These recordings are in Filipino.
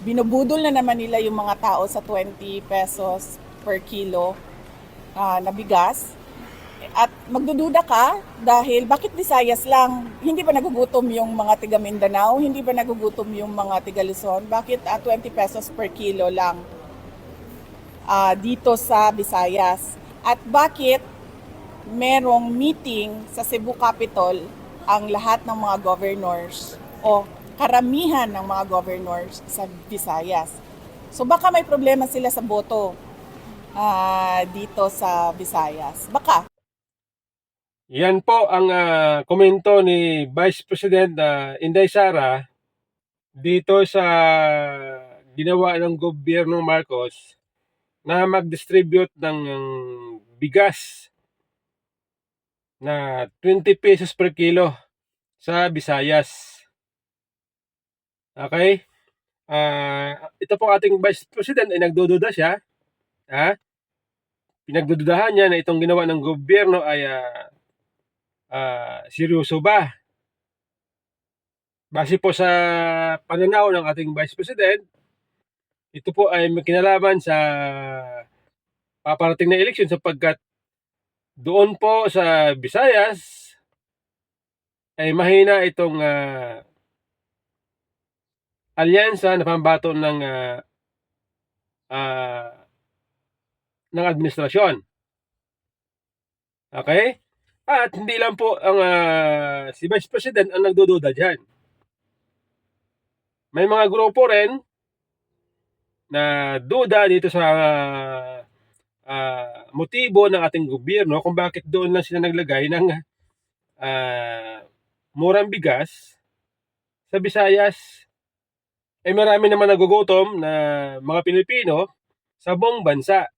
Binubudol na naman nila yung mga tao sa 20 pesos per kilo na bigas. At magdududa ka dahil bakit Visayas lang? Hindi ba nagugutom yung mga tiga Mindanao? Hindi ba nagugutom yung mga tiga Luzon? Bakit 20 pesos per kilo lang dito sa Visayas? At bakit merong meeting sa Cebu Capitol ang lahat ng mga governors o karamihan ng mga governors sa Visayas? So baka may problema sila sa boto dito sa Visayas. Baka. Yan po ang komento ni Vice President Inday Sara dito sa ginawa ng gobyerno Marcos na mag-distribute ng bigas na 20 pesos per kilo sa Visayas. Okay? Ito po ating Vice President ay nagdududa siya. Ha? Pinagdududahan niya na itong ginawa ng gobyerno ay seryoso ba? Base po sa pananaw ng ating Vice President, ito po ay may kinalaman sa paparating na eleksyon sapagkat doon po sa Visayas ay mahina itong alyansa na pambato ng administrasyon. Okay? At hindi lang po ang si Vice President ang nagdududa dyan. May mga grupo rin na duda dito sa motibo ng ating gobyerno kung bakit doon lang sila naglagay ng murang bigas sa Visayas. Eh marami naman nagugutom na mga Pilipino sa buong bansa.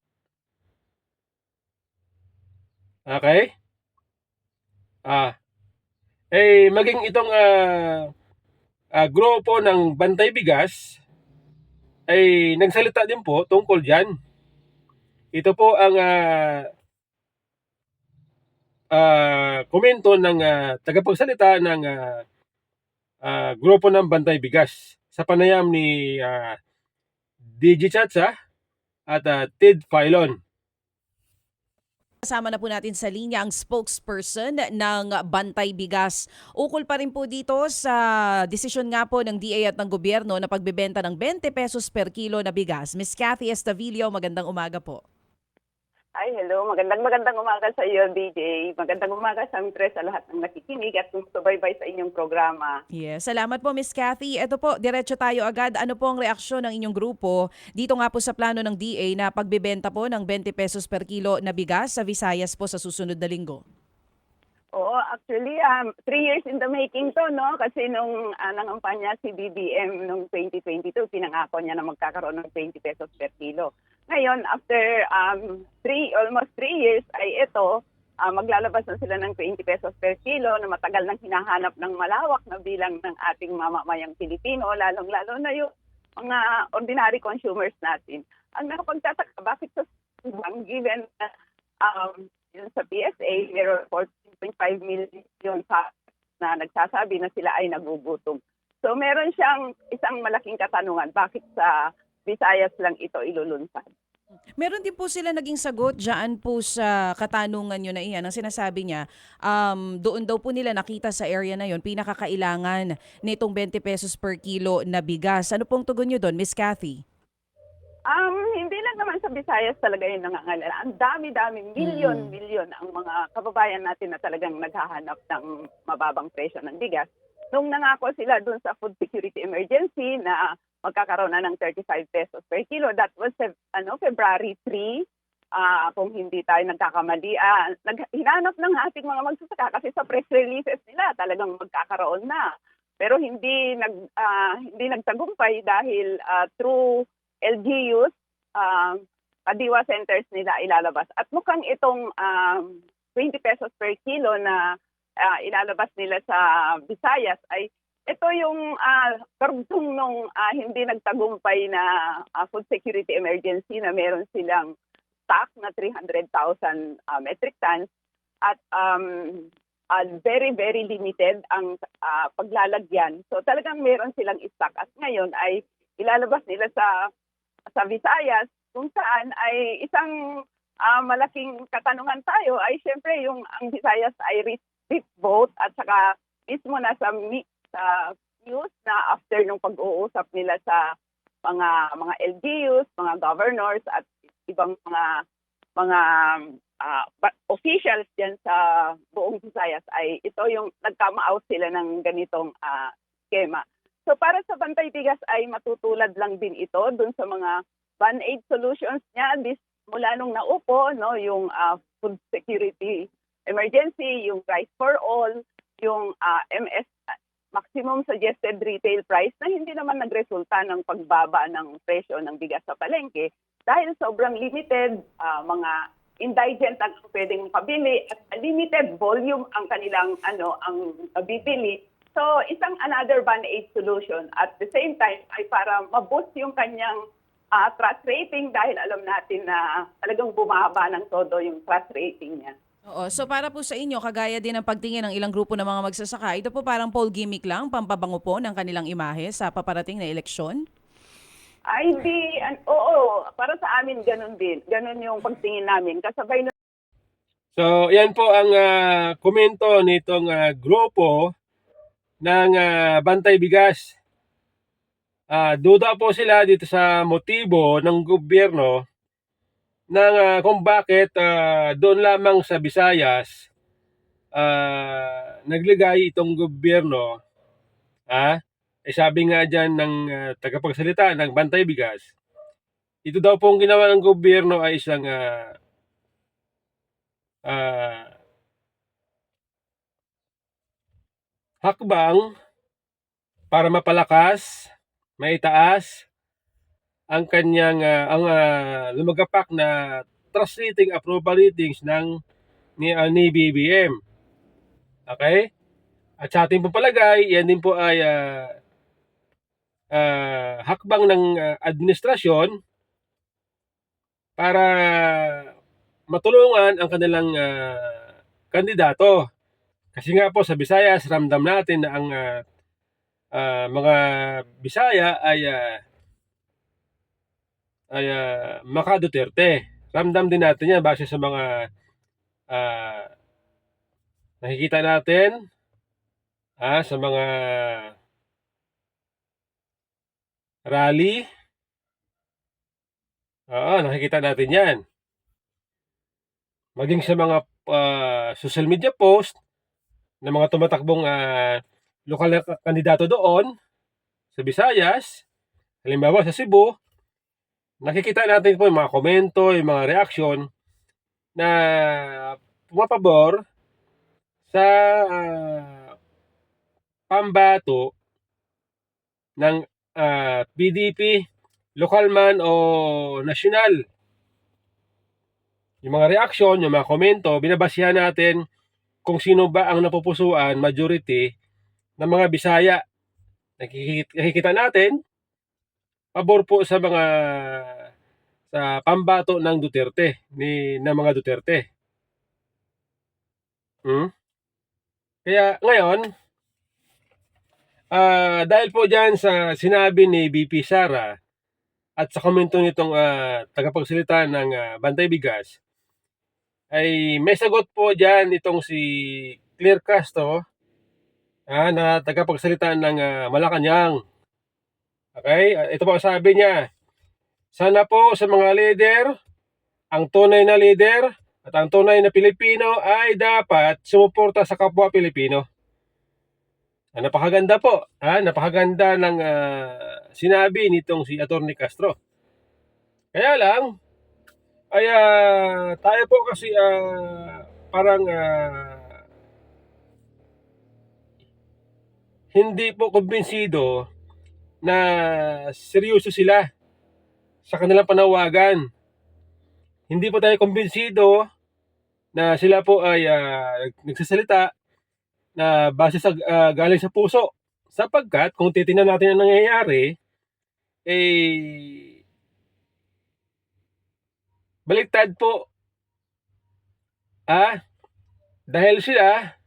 Okay? Maging itong grupo ng Bantay Bigas ay nagsalita din po tungkol dyan. Ito po ang komento ng tagapagsalita ng grupo ng Bantay Bigas sa panayam ni DJ Chatsa at Ted Filon. Kasama na po natin sa linya ang spokesperson ng Bantay Bigas. Ukol pa rin po dito sa desisyon nga po ng DA at ng gobyerno na pagbebenta ng 20 pesos per kilo na bigas. Miss Cathy Estavillo, magandang umaga po. Ay, hello. Magandang umaga sa iyo, DJ. Magandang umaga siyempre sa lahat ng nakikinig at sumusubaybay sa inyong programa. Yes, salamat po Miss Cathy. Ito po, diretso tayo agad. Ano po ang reaksyon ng inyong grupo dito nga po sa plano ng DA na pagbebenta po ng 20 pesos per kilo na bigas sa Visayas po sa susunod na linggo? Oo, actually, 3 years in the making to, no? Kasi nung nangampanya si BBM nung 2022, pinangako niya na magkakaroon ng 20 pesos per kilo. Ngayon, after almost 3 years, ay ito, maglalabas na sila ng 20 pesos per kilo na matagal nang hinahanap ng malawak na bilang ng ating mamamayang Pilipino, lalong-lalo na yung mga ordinary consumers natin. Ang nakapagtataka, bakit sa given yun sa PSA, meron 14.5 million na nagsasabi na sila ay nagugutom. So meron siyang isang malaking katanungan, bakit sa Visayas lang ito ilulunsad? Meron din po sila naging sagot dyan po sa katanungan nyo na iyan. Ang sinasabi niya, doon daw po nila nakita sa area na yon pinakakailangan nitong 20 pesos per kilo na bigas. Ano pong tugon nyo doon, Miss Cathy? Hindi lang naman sa Visayas talaga yung nangangailangan. Ang dami-dami, milyon ang mga kababayan natin na talagang naghahanap ng mababang presyo ng bigas. Nung nangako sila doon sa food security emergency na magkakaroon na ng 35 pesos per kilo, that was February 3. Kung hindi tayo nagkakamali, hinanap ng ating mga magsasaka kasi sa press releases nila talagang magkakaroon na. Pero hindi nagtagumpay dahil through LGUs, kadiwa centers nila ilalabas. At mukhang itong 20 pesos per kilo na ilalabas nila sa Visayas ay ito yung karugtong nung hindi nagtagumpay na food security emergency na meron silang stock na 300,000 metric tons at very, very limited ang paglalagyan. So talagang meron silang stock at ngayon ay ilalabas nila sa Visayas, kung saan ay isang malaking katanungan tayo ay syempre ang Visayas ay restrict vote at saka mismo sa news na after nung pag-uusap nila sa mga LGUs, mga governors at ibang mga officials diyan sa buong Visayas ay ito yung nagkama-out sila ng ganitong skema. So para sa Bantay Bigas ay matutulad lang din ito dun sa mga band-aid solutions niya mula nung naupo, no, yung food security emergency, yung rice for all, yung MS maximum suggested retail price na hindi naman nagresulta ng pagbaba ng presyo ng bigas sa palengke dahil sobrang limited mga indigent ang pwedeng pabili at limited volume ang kanilang ang bibili. So isang another band-aid solution at the same time ay para ma-boost yung kanyang trust rating dahil alam natin na talagang bumaba ng todo yung trust rating niya. Oo. So para po sa inyo, kagaya din ng pagtingin ng ilang grupo ng mga magsasaka, ito po parang poll gimmick lang, pampabango po ng kanilang imahe sa paparating na eleksyon? Ay, oo, para sa amin ganun din. Ganun yung pagtingin namin. Kasabay So, yan po ang komento nitong grupo ng Bantay Bigas. Duda po sila dito sa motibo ng gobyerno ng kung bakit doon lamang sa Visayas nagligay itong gobyerno. Sabi nga dyan ng tagapagsalita ng Bantay Bigas, ito daw pong ginawa ng gobyerno ay isang hakbang para mapalakas, maitaas ang kanyang lumagapak na trust rating, approval ratings ni BBM. Okay? At sa ating papalagay, yan din po ay hakbang ng administrasyon para matulungan ang kanilang kandidato. Kasi nga po sa Visayas, ramdam natin na ang mga Bisaya ay Maka Duterte. Ramdam din natin yan base sa mga nakikita natin sa mga rally. Nakikita natin yan. Maging sa mga social media post ng mga tumatakbong lokal na kandidato doon sa Visayas, halimbawa sa Cebu, nakikita natin po yung mga komento, yung mga reaction na pumapabor sa pambato ng PDP, lokal man o nasyonal. Yung mga reaction, yung mga komento, binabasihan natin kung sino ba ang napupusuan, majority, ng mga Bisaya. Nakikita natin, pabor po sa pambato ng Duterte, ng mga Duterte. Kaya ngayon, dahil po dyan sa sinabi ni BP Sara at sa komento nitong tagapagsalita ng Bantay Bigas, ay may sagot po dyan itong si Claire Castro na tagapagsalita ng Malacanang. Okay? Ito po sabi niya, sana po sa mga leader, ang tunay na leader at ang tunay na Pilipino ay dapat sumuporta sa kapwa Pilipino. Napakaganda po. Napakaganda ng sinabi nitong si Atty. Castro. Kaya lang, ay tayo po kasi parang hindi po kumbinsido na seryoso sila sa kanilang panawagan. Hindi po tayo kumbinsido na sila po ay nagsasalita na base sa galing sa puso. Sapagkat kung titingnan natin ang nangyayari, baliktad po. Dahil sila,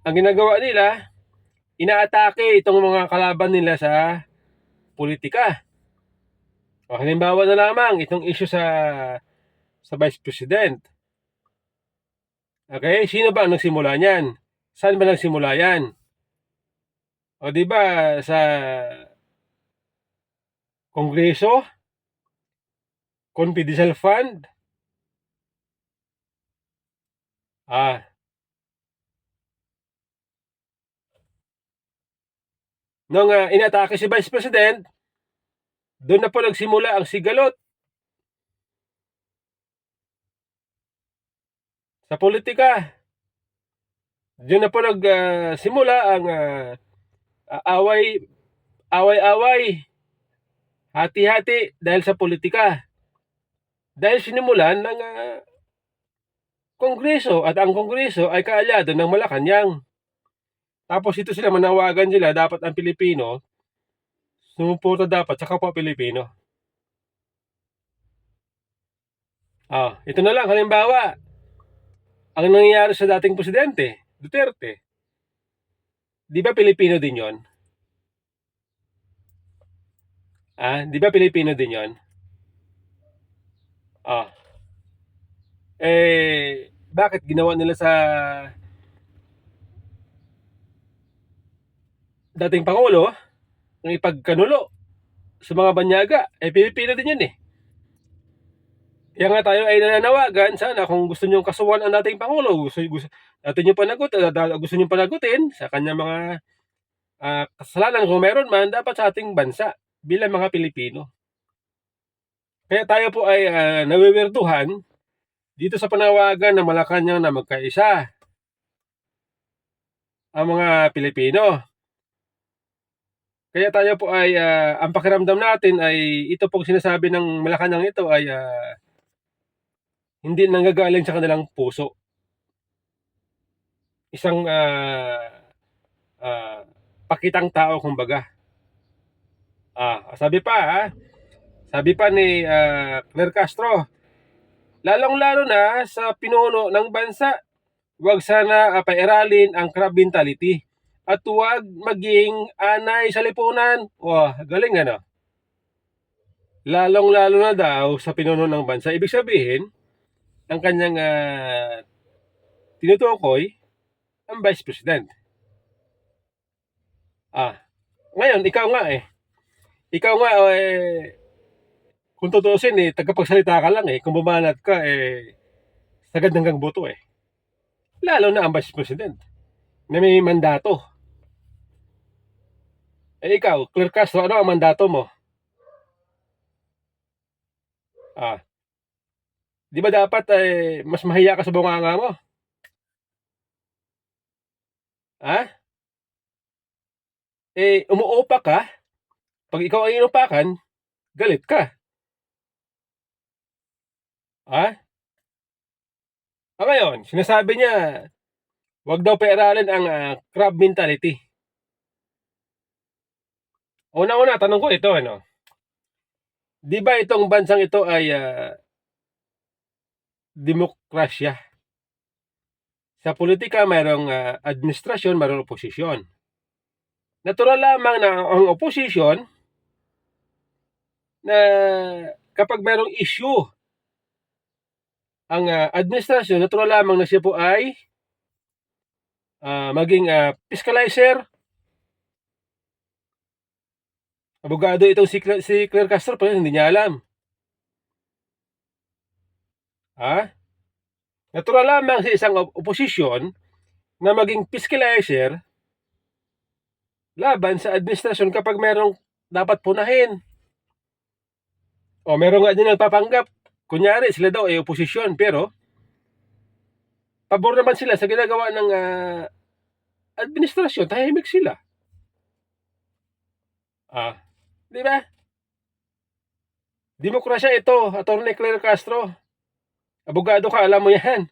ang ginagawa nila, inaatake itong mga kalaban nila sa politika. O, halimbawa na lamang itong issue sa Vice President. Okay, sino ba ang nagsimula niyan? Saan ba nagsimula yan? O di ba sa Kongreso? Confidential Fund? Nung inatake si Vice President, doon na po nagsimula ang sigalot sa politika. Doon na po nagsimula ang away-away, hati-hati dahil sa politika. Dahil sinimulan ng Kongreso at ang Kongreso ay kaalyado ng Malacanang. Tapos ito sila manawagan sila, dapat ang Pilipino sumuporta dapat sa kapwa Pilipino. Ito na lang halimbawa ang nangyayari sa dating presidente, Duterte. Di ba Pilipino din yon? Di ba Pilipino din yon? Bakit ginawa nila sa dating Pangulo ng ipagkanulo sa mga banyaga? Pilipino din yan eh. Kaya nga tayo ay nananawagan, sana kung gusto nyo kasuhan ang dating Pangulo, gusto nyo panagutin sa kanyang mga kasalanan kung meron man, dapat sa ating bansa bilang mga Pilipino. Kaya tayo po ay nawiwirtuhan dito sa panawagan ng Malacanang na magkaisa ang mga Pilipino. Kaya tayo po ay ang pakiramdam natin ay ito pong sinasabi ng Malacanang ito ay hindi nanggagaling sa kanilang puso. Isang pakitang tao kumbaga. Sabi pa ni Claire Castro, lalong-lalo na sa pinuno ng bansa, huwag sana pairalin ang crab mentality at huwag maging anay sa lipunan. Galing ano? Lalong-lalo na daw sa pinuno ng bansa. Ibig sabihin, ang kanyang tinutukoy ang Vice President. Ngayon, ikaw nga kung tutuusin tagapagsalita ka lang kung bumanat ka sagad hanggang boto lalo na ang Vice President na may mandato. Ikaw, Claire Castro, ano ang mandato mo? Di ba dapat mas mahiya ka sa bunganga mo? Umuupa ka. Pag ikaw ay inupakan, galit ka. Ngayon, sinasabi niya, wag daw pairalin ang crab mentality. Una-una, tanong ko ito, di ba itong bansang ito ay demokrasya? Sa politika, mayroong administrasyon, mayroong oposisyon. Natural lamang na ang oposisyon na kapag mayroong issue ang administrasyon, natural lamang na siya po ay maging fiscalizer. Abogado itong si Claire Castro, pero hindi niya alam. Natural lamang sa isang oposisyon na maging fiscalizer laban sa administrasyon kapag merong dapat punahin. Meron nga din nagpapanggap. Kunyari, sila daw ay oposisyon, pero pabor naman sila sa ginagawa ng administrasyon. Tahimik sila. Di ba? Demokrasya ito, Atty. Claire Castro. Abogado ka, alam mo yan.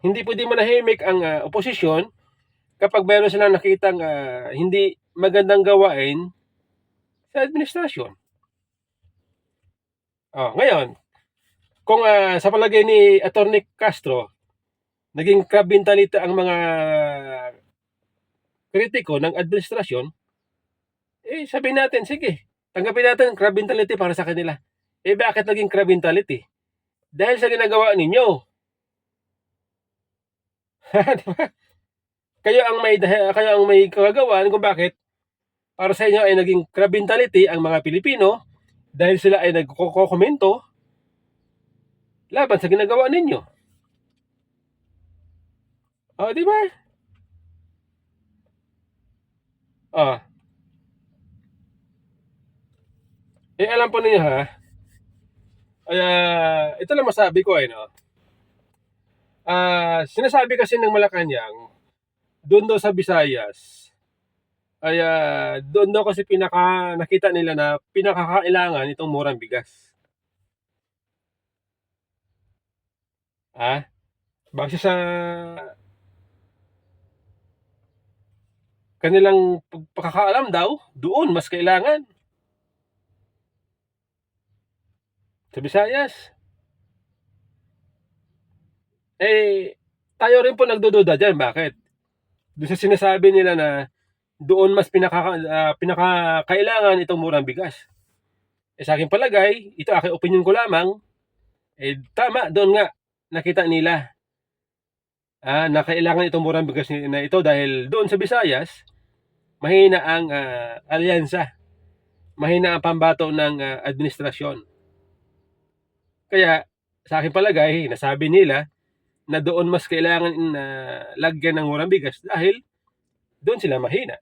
Hindi pwede manahimik ang oposisyon kapag meron silang nakitang hindi magandang gawain sa administrasyon. Ngayon, kung sa palagay ni Atty. Castro, naging crab mentality ang mga kritiko ng administrasyon, sabihin natin, sige, tanggapin natin crab mentality para sa kanila. Bakit naging crab mentality? Dahil sa ginagawa ninyo. Di ba? Kayo ang may kagagawan kung bakit para sa inyo ay naging crab mentality ang mga Pilipino dahil sila ay nagko-komento laban sa ginagawa ninyo. Di ba? Alam po ninyo ha, ito lang masabi ko no. Sinasabi kasi ng Malacanang, doon daw sa Visayas, doon daw kasi nakita nila na pinakakailangan itong murang bigas. Base sa kanilang pagkakaalam daw, doon mas kailangan. Sa Visayas. Tayo rin po nagdududa dyan. Bakit? Doon sa sinasabi nila na doon mas pinakakailangan itong murang bigas. Sa aking palagay, ito aking opinion ko lamang, tama, doon nga nakita nila na kailangan itong murang bigas na ito dahil doon sa Visayas, mahina ang alyansa, mahina ang pambato ng administrasyon. Kaya sa aking palagay, nasabi nila na doon mas kailangan lagyan ng murang bigas dahil doon sila mahina.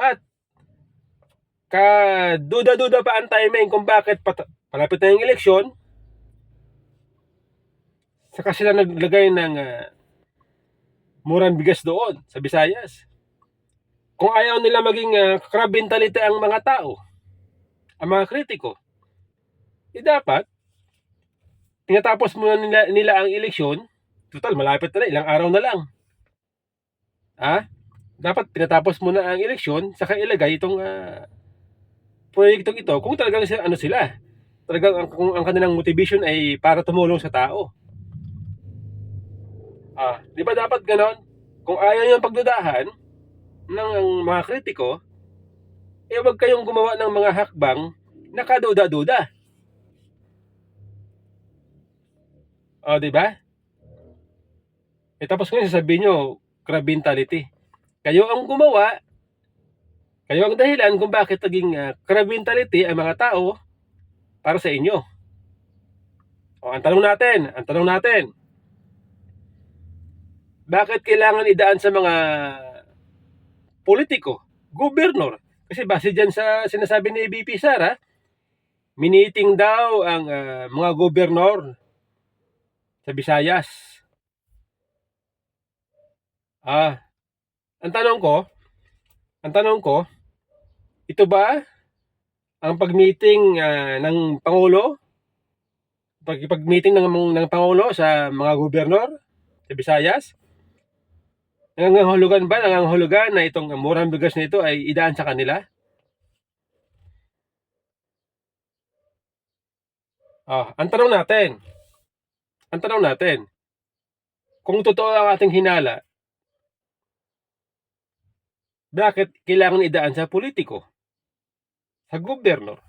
At duda-duda pa ang timing kung bakit palapit na yung eleksyon, saka sila naglagay ng murang bigas doon sa Visayas. Kung ayaw nila maging crab mentality ang mga tao, ang mga kritiko, dapat tinatapos muna nila ang eleksyon. Total, malapit na, ilang araw na lang. Dapat tinatapos muna ang eleksyon, saka ilagay itong proyektong ito kung talagang sila. Talagang kung ang kanilang motivation ay para tumulong sa tao. Di ba dapat ganon? Kung ayaw nyo pagdudahan ng mga kritiko, wag kayong gumawa ng mga hakbang na kaduda-duda. Di ba? Tapos ngayon sasabihin nyo, crab mentality. Kayo ang gumawa, kayo ang dahilan kung bakit naging crab mentality ang mga tao para sa inyo. Ang tanong natin, bakit kailangan idaan sa mga politiko, gobernador? Kasi base dyan sa sinasabi ni BP Sara, miniting daw ang mga gobernador sa Visayas. Ang tanong ko, ito ba ang pag-meeting ng Pangulo? Pag-meeting ng Pangulo sa mga gobernador sa Visayas? Nangangahulugan na itong murang bigas na ito ay idaan sa kanila? Ang tanong natin, kung totoo ang ating hinala, bakit kailangan idaan sa politiko? Sa gobernador?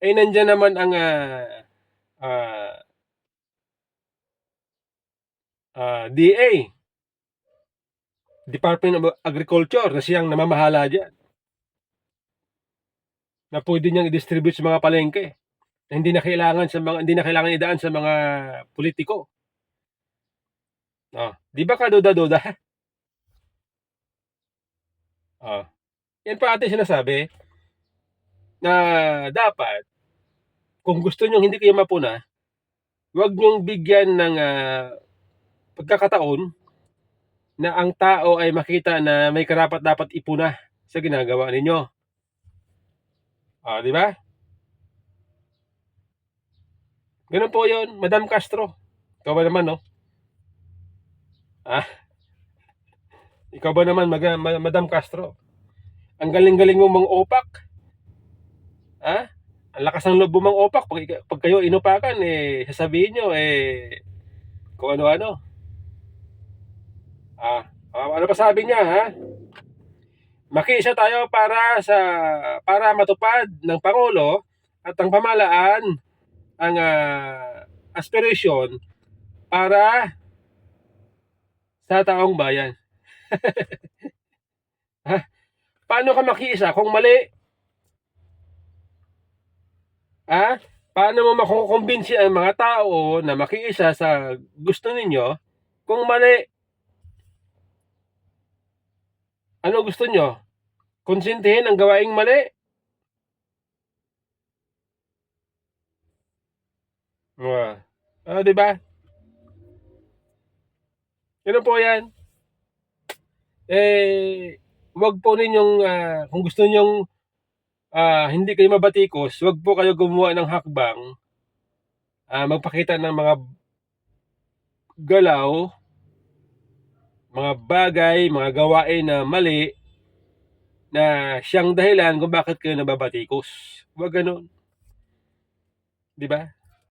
Nandyan naman ang DA, Department of Agriculture, na siyang namamahala dyan, na pwede niyang i-distribute sa mga palengke, na hindi na kailangan idaan sa mga politiko. Di ba kaduda-duda? Yan pa atin sinasabi na dapat kung gusto nyo hindi kayo mapuna, huwag nyong bigyan ng pagkakataon na ang tao ay makita na may karapat dapat ipuna sa ginagawa ninyo. Di ba? Ganun po yun, Madam Castro. Ikaw ba naman, no? Ikaw ba naman, Madam Castro? Ang galing-galing mo mang opak. Ang lakas ng loob mo mang opak. Pag kayo inupakan, sasabihin nyo, kung ano-ano. Ano pa sabi niya, ha? Makiisa tayo para matupad ng Pangulo at ang pamahalaan ang aspiration para sa taong bayan. Ha? Paano ka makiisa kung mali? Ha? Paano mo makukumbinsi ang mga tao na makiisa sa gusto ninyo kung mali? Ano gusto nyo? Konsintihin ang gawaing mali? Di ba? Ganun po yan. Wag po ninyong, kung gusto ninyong hindi kayo mabatikos, wag po kayo gumawa ng hakbang, magpakita ng mga galaw, mga bagay, mga gawain na mali na siyang dahilan kung bakit kayo nababatikos. Wag ganun. Di ba?